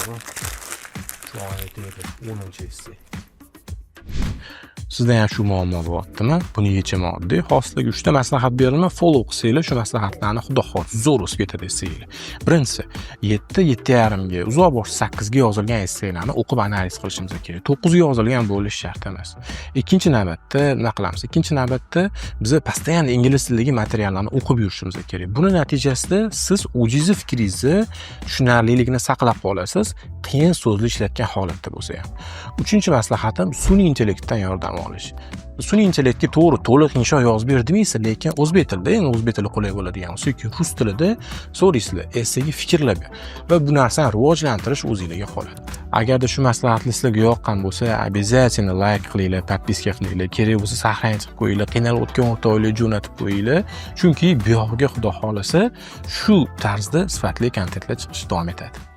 to'g'ri. Shu oyatda 10-essi. Sizda ham shu muammo bo'lyaptimi? Buni yechimi oddiy. Xoslik 3 ta maslahat beraman. Follow qilsanglar, shu maslahatlarni xudo xohlasa zo'r o'sib ketadi essaylar. Birinchisi, 7:30 ga, uzoq bo'lish 8 ga yozilgan essaylarni o'qib analiz qilishimiz kerak. 9 ga yozilgan bo'lishi shart emas. Ikkinchi navbatda nima qilamiz? Ikkinchi navbatda biz постоянно ingliz tilidagi materiallarni o'qib yurishimiz kerak. Buni natijasida siz o'zingiz fikringizni, tushunarliligini saqlab qolasiz, qiyin so'zli ishlatgan holatda bo'lsa ham. Uchinchi maslahatim sun'iy intellektdan yordam olish. Sun'iy intellektga to'g'ri to'liq insho yozib ber demaysiz, lekin o'zbek tilida, endi o'zbek tili qulay bo'ladigan bo'lsa, yoki rus tilida so'raysizlar, essayga fikrlab ber va bu narsani rivojlantirish o'zingizga qoladi. Agarda shu maslahatlar sizlarga yoqqan bo'lsa, обязательно like qilinglar, подписка qilinglar, kerak bo'lsa sahifani qilib qo'yinglar, qiynalib o'tgan o'rtoqlarga jo'natib qo'yinglar, chunki bu yog'iga xudo xolasa shu tarzda sifatli kontentlar chiqishi davom etadi.